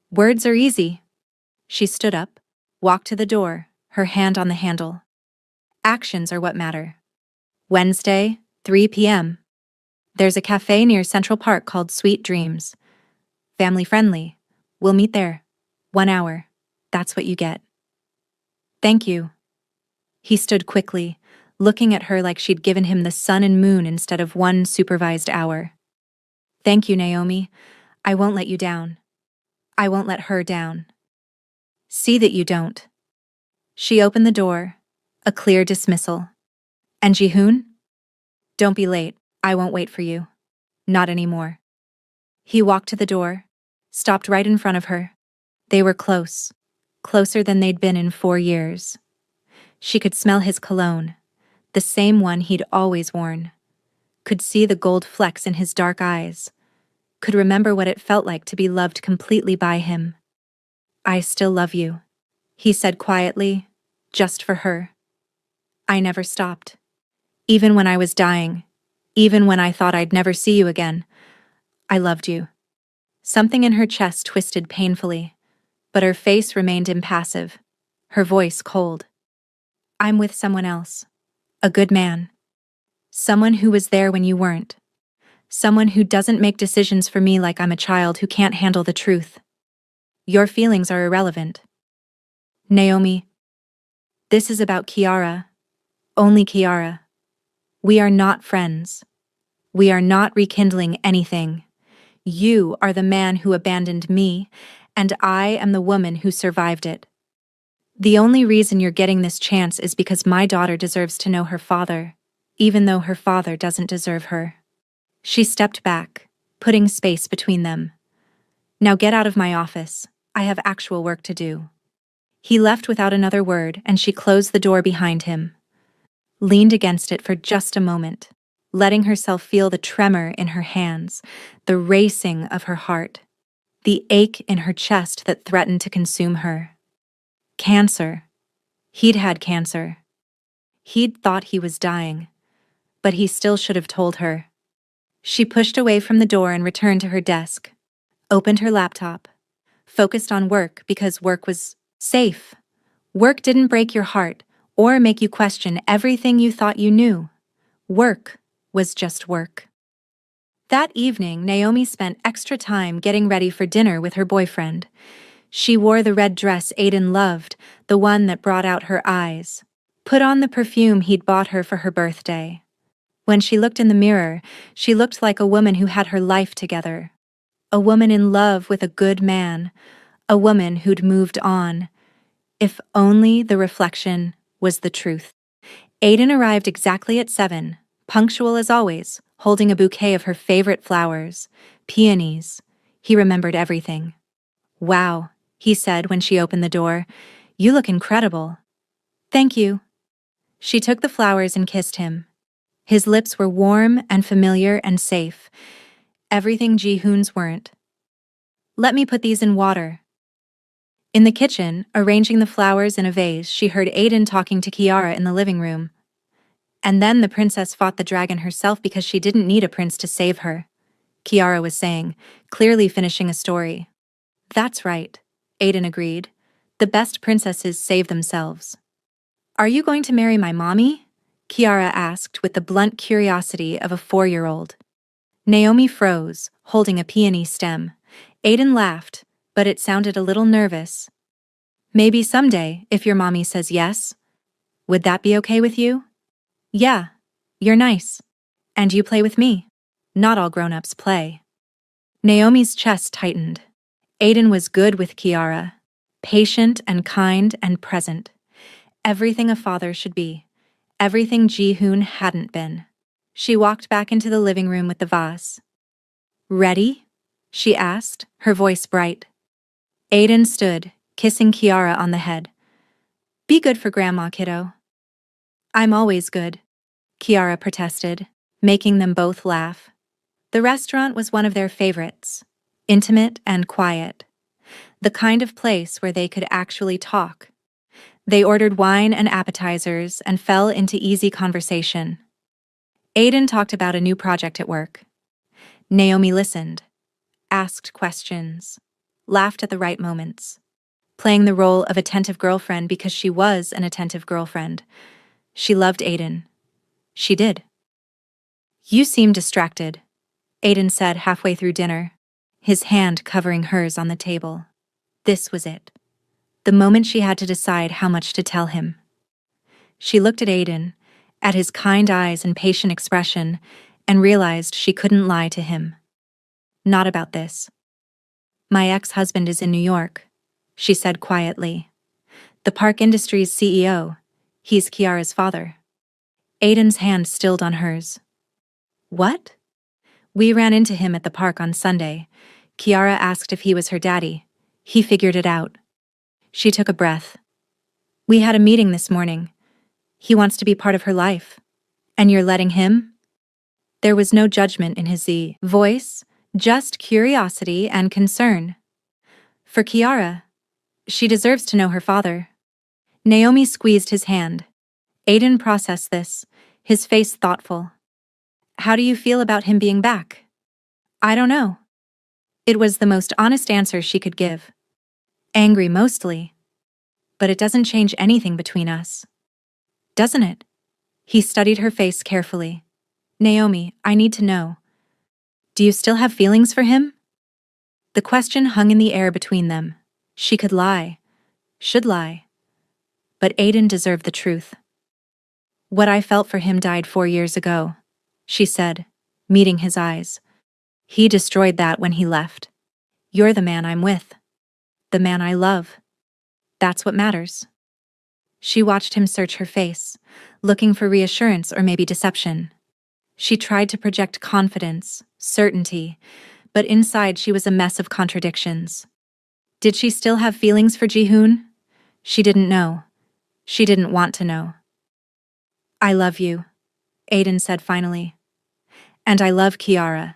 Words are easy. She stood up, walked to the door, her hand on the handle. Actions are what matter. Wednesday, 3 p.m. There's a cafe near Central Park called Sweet Dreams. Family friendly. We'll meet there. 1 hour. That's what you get. Thank you. He stood quickly, looking at her like she'd given him the sun and moon instead of 1 supervised hour. Thank you, Naomi. I won't let you down. I won't let her down. See that you don't. She opened the door, a clear dismissal. And Jihoon? Don't be late. I won't wait for you. Not anymore. He walked to the door, stopped right in front of her. They were close, closer than they'd been in 4 years. She could smell his cologne, the same one he'd always worn. Could see the gold flecks in his dark eyes. Could remember what it felt like to be loved completely by him. I still love you, he said quietly, just for her. I never stopped. Even when I was dying, even when I thought I'd never see you again, I loved you. Something in her chest twisted painfully, but her face remained impassive, her voice cold. I'm with someone else, a good man. Someone who was there when you weren't. Someone who doesn't make decisions for me like I'm a child who can't handle the truth. Your feelings are irrelevant. Naomi, this is about Kiara. Only Kiara. We are not friends. We are not rekindling anything. You are the man who abandoned me, and I am the woman who survived it. The only reason you're getting this chance is because my daughter deserves to know her father, even though her father doesn't deserve her. She stepped back, putting space between them. Now get out of my office. I have actual work to do. He left without another word, and she closed the door behind him. Leaned against it for just a moment, letting herself feel the tremor in her hands, the racing of her heart, the ache in her chest that threatened to consume her. Cancer. He'd had cancer. He'd thought he was dying, but he still should have told her. She pushed away from the door and returned to her desk, opened her laptop, focused on work because work was safe. Work didn't break your heart or make you question everything you thought you knew. Work was just work. That evening, Naomi spent extra time getting ready for dinner with her boyfriend. She wore the red dress Aiden loved, the one that brought out her eyes. Put on the perfume he'd bought her for her birthday. When she looked in the mirror, she looked like a woman who had her life together. A woman in love with a good man. A woman who'd moved on. If only the reflection was the truth. Aiden arrived exactly at 7, punctual as always, holding a bouquet of her favorite flowers, peonies. He remembered everything. Wow, he said when she opened the door. You look incredible. Thank you. She took the flowers and kissed him. His lips were warm and familiar and safe. Everything Jihoon's weren't. Let me put these in water. In the kitchen, arranging the flowers in a vase, she heard Aiden talking to Kiara in the living room. And then the princess fought the dragon herself because she didn't need a prince to save her, Kiara was saying, clearly finishing a story. That's right, Aiden agreed. The best princesses save themselves. Are you going to marry my mommy? Kiara asked with the blunt curiosity of a 4-year-old. Naomi froze, holding a peony stem. Aiden laughed, but it sounded a little nervous. Maybe someday, if your mommy says yes. Would that be okay with you? Yeah, you're nice. And you play with me. Not all grown-ups play. Naomi's chest tightened. Aiden was good with Kiara. Patient and kind and present. Everything a father should be. Everything Jihoon hadn't been. She walked back into the living room with the vase. Ready? She asked, her voice bright. Aiden stood, kissing Kiara on the head. Be good for Grandma, kiddo. I'm always good, Kiara protested, making them both laugh. The restaurant was one of their favorites, intimate and quiet. The kind of place where they could actually talk. They ordered wine and appetizers and fell into easy conversation. Aiden talked about a new project at work. Naomi listened, asked questions, laughed at the right moments, playing the role of attentive girlfriend because she was an attentive girlfriend. She loved Aiden. She did. You seem distracted, Aiden said halfway through dinner, his hand covering hers on the table. This was it. The moment she had to decide how much to tell him. She looked at Aiden, at his kind eyes and patient expression, and realized she couldn't lie to him. Not about this. My ex-husband is in New York, she said quietly. The Park Industries CEO. He's Kiara's father. Aiden's hand stilled on hers. What? We ran into him at the park on Sunday. Kiara asked if he was her daddy. He figured it out. She took a breath. We had a meeting this morning. He wants to be part of her life. And you're letting him? There was no judgment in his voice, just curiosity and concern. For Kiara, she deserves to know her father. Naomi squeezed his hand. Aiden processed this, his face thoughtful. How do you feel about him being back? I don't know. It was the most honest answer she could give. Angry mostly. But it doesn't change anything between us. Doesn't it? He studied her face carefully. Naomi, I need to know. Do you still have feelings for him? The question hung in the air between them. She could lie. Should lie. But Aiden deserved the truth. What I felt for him died 4 years ago, she said, meeting his eyes. He destroyed that when he left. You're the man I'm with. The man I love. That's what matters. She watched him search her face, looking for reassurance or maybe deception. She tried to project confidence, certainty, but inside she was a mess of contradictions. Did she still have feelings for Ji-hoon? She didn't know. She didn't want to know. I love you, Aiden said finally. And I love Kiara.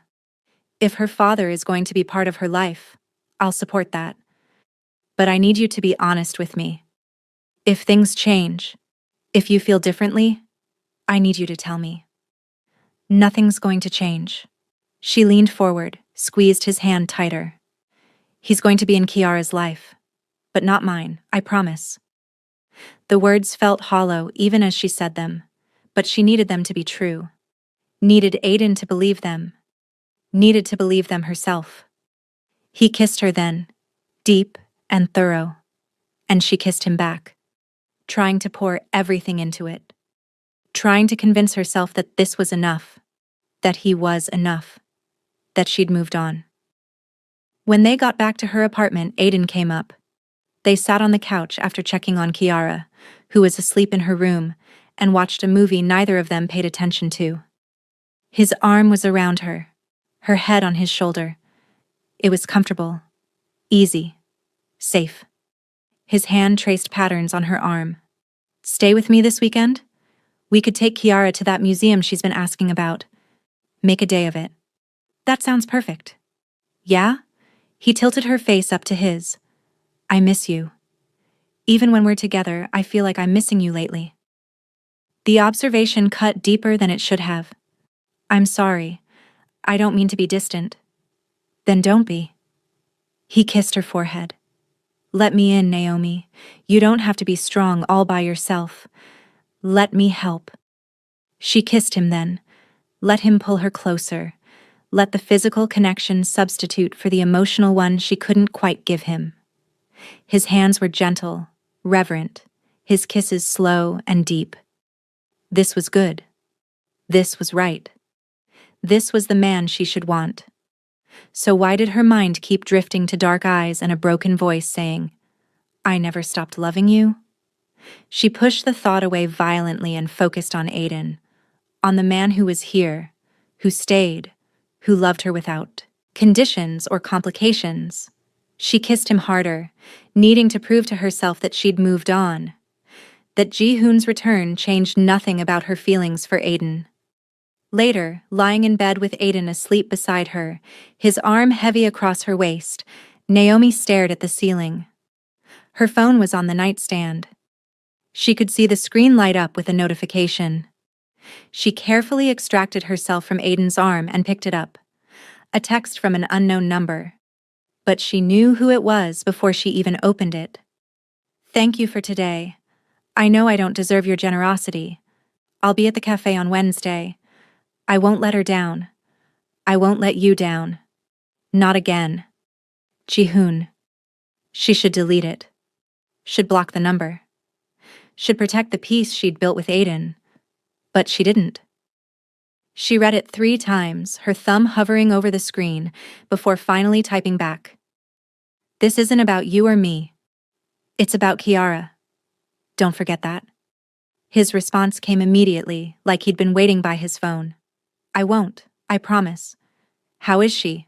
If her father is going to be part of her life, I'll support that. But I need you to be honest with me. If things change, if you feel differently, I need you to tell me. Nothing's going to change. She leaned forward, squeezed his hand tighter. He's going to be in Kiara's life, but not mine, I promise. The words felt hollow even as she said them, but she needed them to be true. Needed Aiden to believe them. Needed to believe them herself. He kissed her then, deep and thorough, and she kissed him back, trying to pour everything into it, trying to convince herself that this was enough, that he was enough, that she'd moved on. When they got back to her apartment, Aiden came up. They sat on the couch after checking on Kiara, who was asleep in her room, and watched a movie neither of them paid attention to. His arm was around her head on his shoulder. It was comfortable, easy, safe. His hand traced patterns on her arm. Stay with me this weekend? We could take Kiara to that museum she's been asking about. Make a day of it. That sounds perfect. Yeah? He tilted her face up to his. I miss you. Even when we're together, I feel like I'm missing you lately. The observation cut deeper than it should have. I'm sorry. I don't mean to be distant. Then don't be. He kissed her forehead. Let me in, Naomi. You don't have to be strong all by yourself. Let me help. She kissed him then. Let him pull her closer. Let the physical connection substitute for the emotional one she couldn't quite give him. His hands were gentle, reverent, his kisses slow and deep. This was good. This was right. This was the man she should want. So why did her mind keep drifting to dark eyes and a broken voice saying, I never stopped loving you? She pushed the thought away violently and focused on Aiden, on the man who was here, who stayed, who loved her without conditions or complications. She kissed him harder, needing to prove to herself that she'd moved on, that Ji-hoon's return changed nothing about her feelings for Aiden. Later, lying in bed with Aiden asleep beside her, his arm heavy across her waist, Naomi stared at the ceiling. Her phone was on the nightstand. She could see the screen light up with a notification. She carefully extracted herself from Aiden's arm and picked it up. A text from an unknown number. But she knew who it was before she even opened it. Thank you for today. I know I don't deserve your generosity. I'll be at the cafe on Wednesday. I won't let her down. I won't let you down. Not again. Ji-hoon. She should delete it. Should block the number. Should protect the peace she'd built with Aiden. But she didn't. She read it 3 times, her thumb hovering over the screen, before finally typing back. This isn't about you or me. It's about Kiara. Don't forget that. His response came immediately, like he'd been waiting by his phone. I won't, I promise. How is she?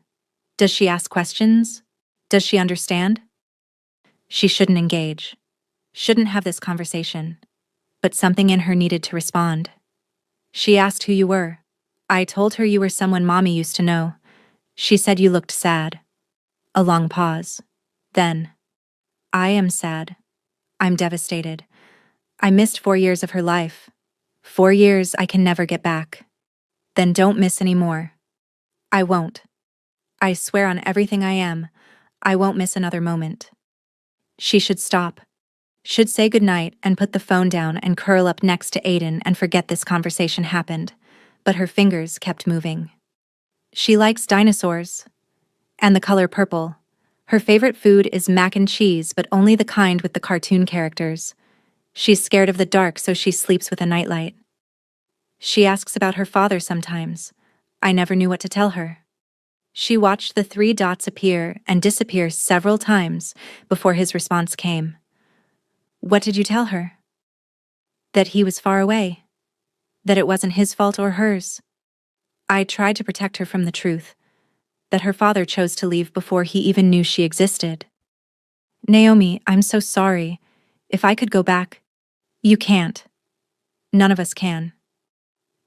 Does she ask questions? Does she understand? She shouldn't engage. Shouldn't have this conversation. But something in her needed to respond. She asked who you were. I told her you were someone Mommy used to know. She said you looked sad. A long pause. Then, I am sad. I'm devastated. I missed 4 years of her life. 4 years I can never get back. Then don't miss any more. I won't. I swear on everything I am, I won't miss another moment. She should stop. Should say goodnight and put the phone down and curl up next to Aiden and forget this conversation happened. But her fingers kept moving. She likes dinosaurs. And the color purple. Her favorite food is mac and cheese, but only the kind with the cartoon characters. She's scared of the dark, so she sleeps with a nightlight. She asks about her father sometimes. I never knew what to tell her. She watched the 3 dots appear and disappear several times before his response came. What did you tell her? That he was far away. That it wasn't his fault or hers. I tried to protect her from the truth. That her father chose to leave before he even knew she existed. Naomi, I'm so sorry. If I could go back. You can't. None of us can.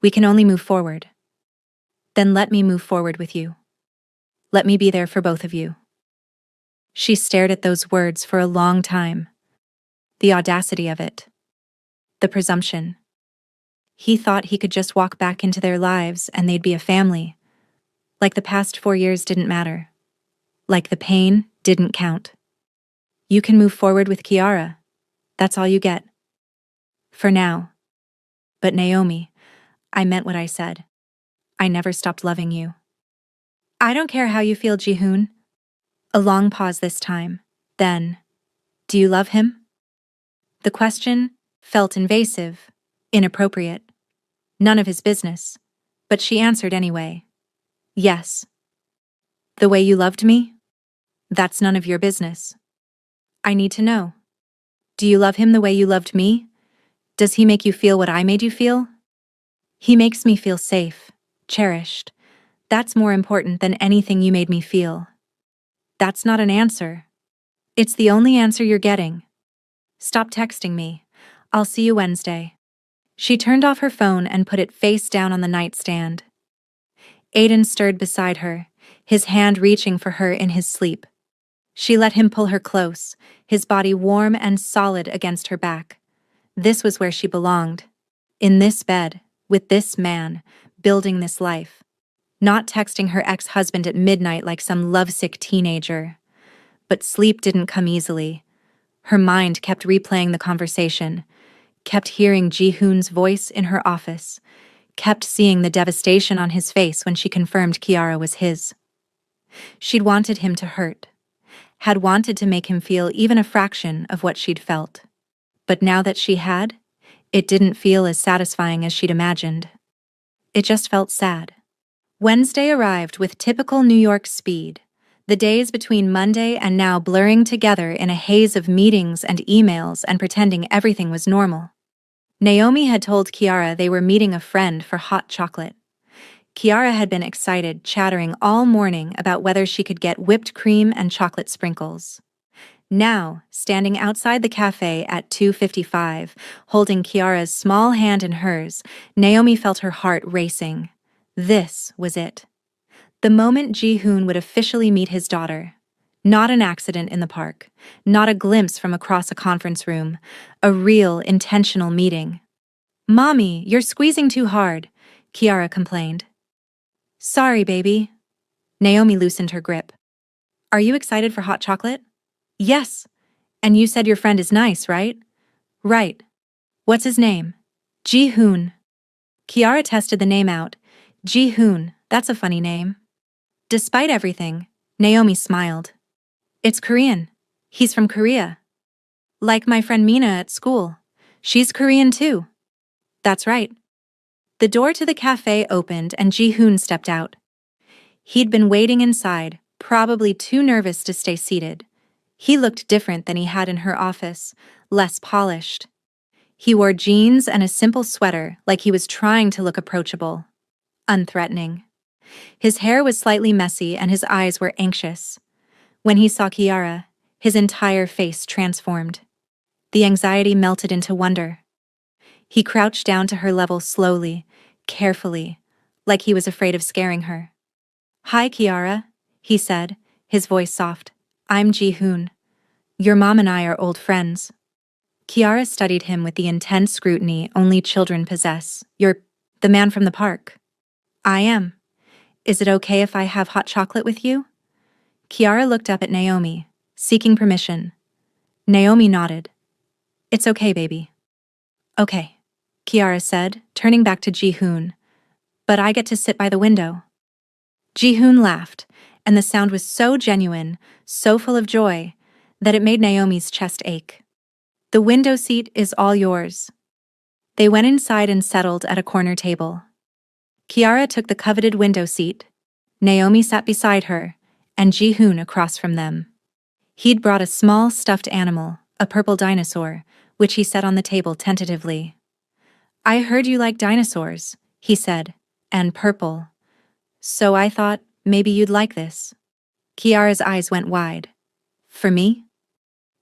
We can only move forward. Then let me move forward with you. Let me be there for both of you. She stared at those words for a long time. The audacity of it. The presumption. He thought he could just walk back into their lives and they'd be a family. Like the past 4 years didn't matter. Like the pain didn't count. You can move forward with Kiara. That's all you get. For now. But Naomi, I meant what I said. I never stopped loving you. I don't care how you feel, Ji-hoon. A long pause this time. Then, do you love him? The question felt invasive, inappropriate. None of his business. But she answered anyway. Yes. The way you loved me? That's none of your business. I need to know. Do you love him the way you loved me? Does he make you feel what I made you feel? He makes me feel safe, cherished. That's more important than anything you made me feel. That's not an answer. It's the only answer you're getting. Stop texting me. I'll see you Wednesday. She turned off her phone and put it face down on the nightstand. Aiden stirred beside her, his hand reaching for her in his sleep. She let him pull her close, his body warm and solid against her back. This was where she belonged. In this bed, with this man, building this life. Not texting her ex-husband at midnight like some lovesick teenager. But sleep didn't come easily. Her mind kept replaying the conversation, kept hearing Ji-hoon's voice in her office, kept seeing the devastation on his face when she confirmed Kiara was his. She'd wanted him to hurt, had wanted to make him feel even a fraction of what she'd felt. But now that she had, it didn't feel as satisfying as she'd imagined. It just felt sad. Wednesday arrived with typical New York speed, the days between Monday and now blurring together in a haze of meetings and emails and pretending everything was normal. Naomi had told Kiara they were meeting a friend for hot chocolate. Kiara had been excited, chattering all morning about whether she could get whipped cream and chocolate sprinkles. Now, standing outside the cafe at 2:55, holding Kiara's small hand in hers, Naomi felt her heart racing. This was it. The moment Ji-hoon would officially meet his daughter. Not an accident in the park, not a glimpse from across a conference room, a real, intentional meeting. "Mommy, you're squeezing too hard," Kiara complained. "Sorry, baby." Naomi loosened her grip. "Are you excited for hot chocolate?" "Yes. And you said your friend is nice, right?" "Right. What's his name?" "Ji-hoon." Kiara tested the name out. "Ji-hoon, that's a funny name." Despite everything, Naomi smiled. It's Korean. He's from Korea. Like my friend Mina at school. She's Korean too. That's right. The door to the cafe opened and Ji-hoon stepped out. He'd been waiting inside, probably too nervous to stay seated. He looked different than he had in her office, less polished. He wore jeans and a simple sweater like he was trying to look approachable. Unthreatening. His hair was slightly messy and his eyes were anxious. When he saw Kiara, his entire face transformed. The anxiety melted into wonder. He crouched down to her level slowly, carefully, like he was afraid of scaring her. Hi, Kiara, he said, his voice soft. I'm Ji-hoon. Your mom and I are old friends. Kiara studied him with the intense scrutiny only children possess. You're the man from the park. I am. Is it okay if I have hot chocolate with you? Kiara looked up at Naomi, seeking permission. Naomi nodded. It's okay, baby. Okay, Kiara said, turning back to Ji-hoon. But I get to sit by the window. Ji-hoon laughed, and the sound was so genuine, so full of joy, that it made Naomi's chest ache. The window seat is all yours. They went inside and settled at a corner table. Kiara took the coveted window seat. Naomi sat beside her, and Ji-hoon across from them. He'd brought a small stuffed animal, a purple dinosaur, which he set on the table tentatively. I heard you like dinosaurs, he said, and purple. So I thought maybe you'd like this. Kiara's eyes went wide. For me?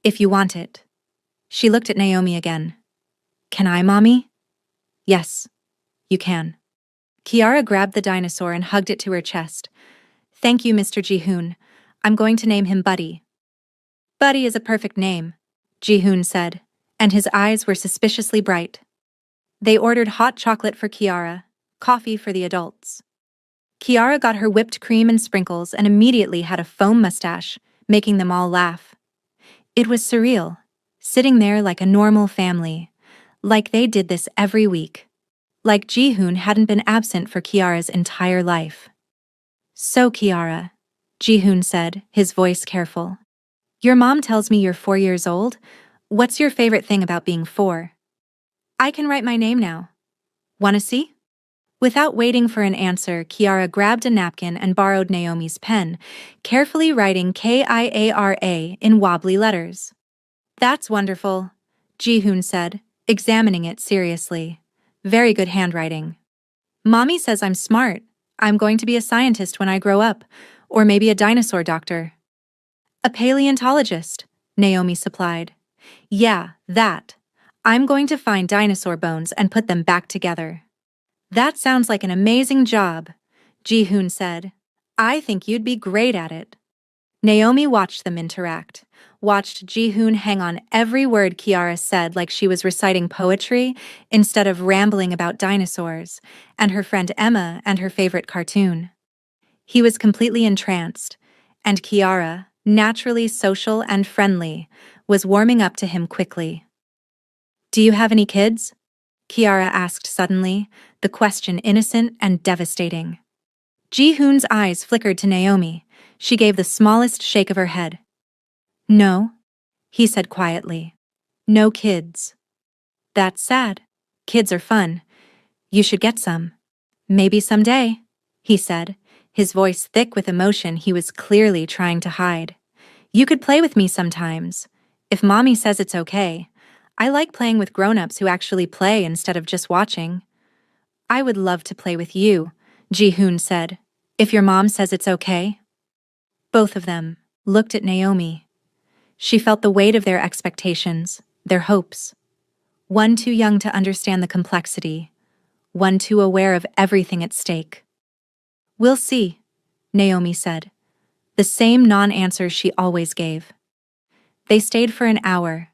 If you want it. She looked at Naomi again. Can I, Mommy? Yes, you can. Kiara grabbed the dinosaur and hugged it to her chest. Thank you, Mr. Ji-hoon. I'm going to name him Buddy. Buddy is a perfect name, Ji-hoon said, and his eyes were suspiciously bright. They ordered hot chocolate for Kiara, coffee for the adults. Kiara got her whipped cream and sprinkles and immediately had a foam mustache, making them all laugh. It was surreal, sitting there like a normal family, like they did this every week. Like Ji-hoon hadn't been absent for Kiara's entire life. So Kiara, Ji-hoon said, his voice careful. Your mom tells me you're 4 years old. What's your favorite thing about being 4? I can write my name now. Wanna see? Without waiting for an answer, Kiara grabbed a napkin and borrowed Naomi's pen, carefully writing Kiara in wobbly letters. That's wonderful, Ji-hoon said, examining it seriously. Very good handwriting. Mommy says I'm smart. I'm going to be a scientist when I grow up, or maybe a dinosaur doctor. A paleontologist, Naomi supplied. Yeah, that. I'm going to find dinosaur bones and put them back together. That sounds like an amazing job, Ji-hoon said. I think you'd be great at it. Naomi watched them interact, watched Ji-hoon hang on every word Kiara said like she was reciting poetry instead of rambling about dinosaurs, and her friend Emma and her favorite cartoon. He was completely entranced, and Kiara, naturally social and friendly, was warming up to him quickly. Do you have any kids? Kiara asked suddenly, the question innocent and devastating. Ji-hoon's eyes flickered to Naomi. She gave the smallest shake of her head. No, he said quietly. No kids. That's sad. Kids are fun. You should get some. Maybe someday, he said, his voice thick with emotion he was clearly trying to hide. You could play with me sometimes. If Mommy says it's okay. I like playing with grown-ups who actually play instead of just watching. I would love to play with you, Ji-hoon said. If your mom says it's okay. Both of them looked at Naomi. She felt the weight of their expectations, their hopes. One too young to understand the complexity, one too aware of everything at stake. We'll see, Naomi said, the same non-answer she always gave. They stayed for an hour.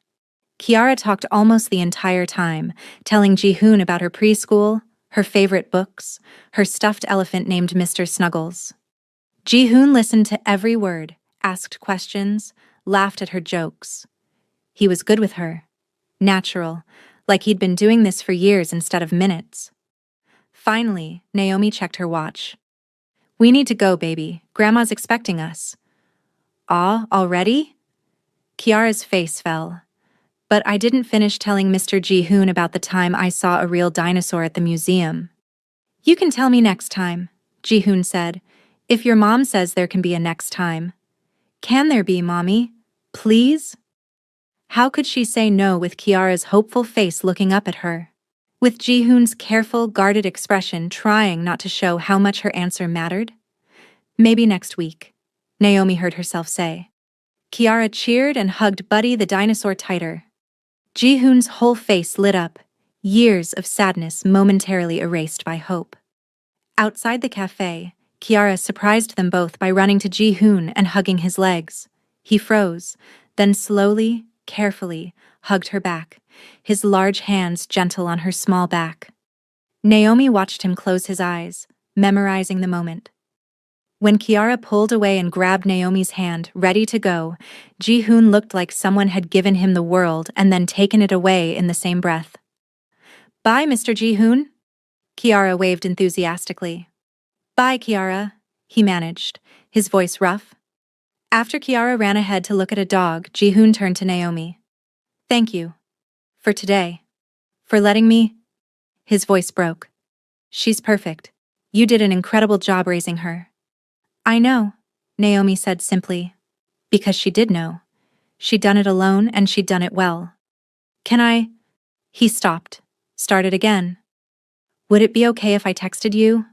Kiara talked almost the entire time, telling Ji-hoon about her preschool, her favorite books, her stuffed elephant named Mr. Snuggles. Ji-hoon listened to every word, asked questions, laughed at her jokes. He was good with her. Natural, like he'd been doing this for years instead of minutes. Finally, Naomi checked her watch. We need to go, baby. Grandma's expecting us. Aw, already? Kiara's face fell. But I didn't finish telling Mr. Ji-hoon about the time I saw a real dinosaur at the museum. You can tell me next time, Ji-hoon said. If your mom says there can be a next time. Can there be, Mommy? Please? How could she say no with Kiara's hopeful face looking up at her? With Ji-hoon's careful, guarded expression trying not to show how much her answer mattered? Maybe next week, Naomi heard herself say. Kiara cheered and hugged Buddy the dinosaur tighter. Ji-hoon's whole face lit up, years of sadness momentarily erased by hope. Outside the cafe, Kiara surprised them both by running to Ji-hoon and hugging his legs. He froze, then slowly, carefully, hugged her back, his large hands gentle on her small back. Naomi watched him close his eyes, memorizing the moment. When Kiara pulled away and grabbed Naomi's hand, ready to go, Ji-hoon looked like someone had given him the world and then taken it away in the same breath. Bye, Mr. Ji-hoon. Kiara waved enthusiastically. Bye, Kiara, he managed, his voice rough. After Kiara ran ahead to look at a dog, Ji-hoon turned to Naomi. Thank you. For today. For letting me. His voice broke. She's perfect. You did an incredible job raising her. I know, Naomi said simply. Because she did know. She'd done it alone and she'd done it well. Can I? He stopped, started again. Would it be okay if I texted you?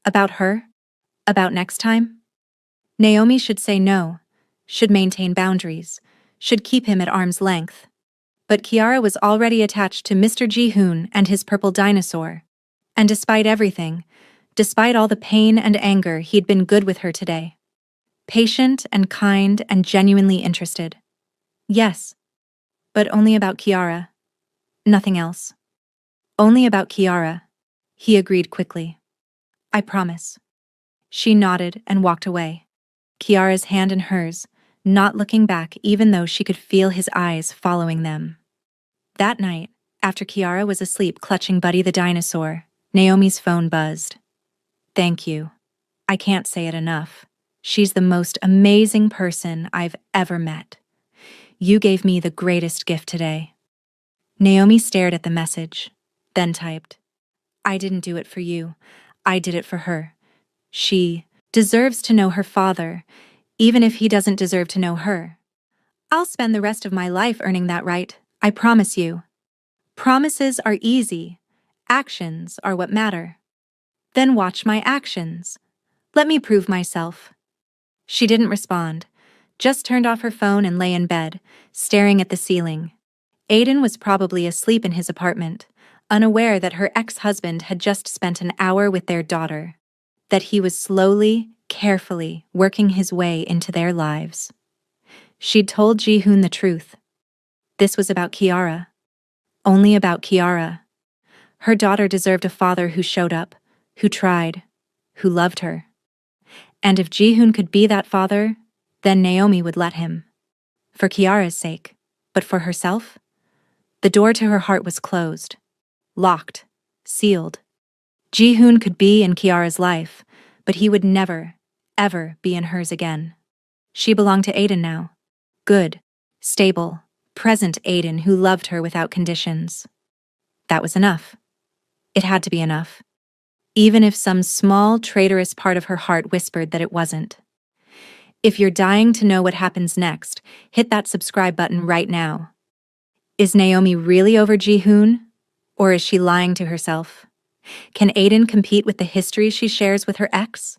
About her? About next time? Naomi should say no, should maintain boundaries, should keep him at arm's length. But Kiara was already attached to Mr. Ji-hoon and his purple dinosaur. And despite everything, despite all the pain and anger, he'd been good with her today. Patient and kind and genuinely interested. Yes, but only about Kiara. Nothing else. Only about Kiara, he agreed quickly. I promise. She nodded and walked away, Kiara's hand in hers, not looking back even though she could feel his eyes following them. That night, after Kiara was asleep clutching Buddy the dinosaur, Naomi's phone buzzed. Thank you. I can't say it enough. She's the most amazing person I've ever met. You gave me the greatest gift today. Naomi stared at the message, then typed, I didn't do it for you. I did it for her. She deserves to know her father, even if he doesn't deserve to know her. I'll spend the rest of my life earning that right, I promise you. Promises are easy. Actions are what matter. Then watch my actions. Let me prove myself. She didn't respond, just turned off her phone and lay in bed, staring at the ceiling. Aiden was probably asleep in his apartment, unaware that her ex-husband had just spent an hour with their daughter, that he was slowly, carefully working his way into their lives. She'd told Ji-hoon the truth. This was about Kiara. Only about Kiara. Her daughter deserved a father who showed up, who tried, who loved her. And if Ji-hoon could be that father, then Naomi would let him. For Kiara's sake, but for herself? The door to her heart was closed, locked, sealed. Ji-hoon could be in Kiara's life, but he would never, ever be in hers again. She belonged to Aiden now. Good, stable, present Aiden who loved her without conditions. That was enough. It had to be enough. Even if some small, traitorous part of her heart whispered that it wasn't. If you're dying to know what happens next, hit that subscribe button right now. Is Naomi really over Ji-hoon? Or is she lying to herself? Can Aiden compete with the history she shares with her ex?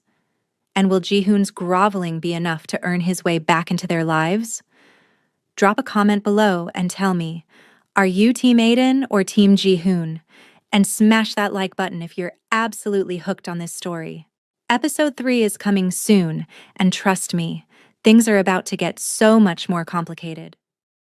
And will Ji-hoon's groveling be enough to earn his way back into their lives? Drop a comment below and tell me, are you Team Aiden or Team Ji-hoon? And smash that like button if you're absolutely hooked on this story. Episode 3 is coming soon, and trust me, things are about to get so much more complicated.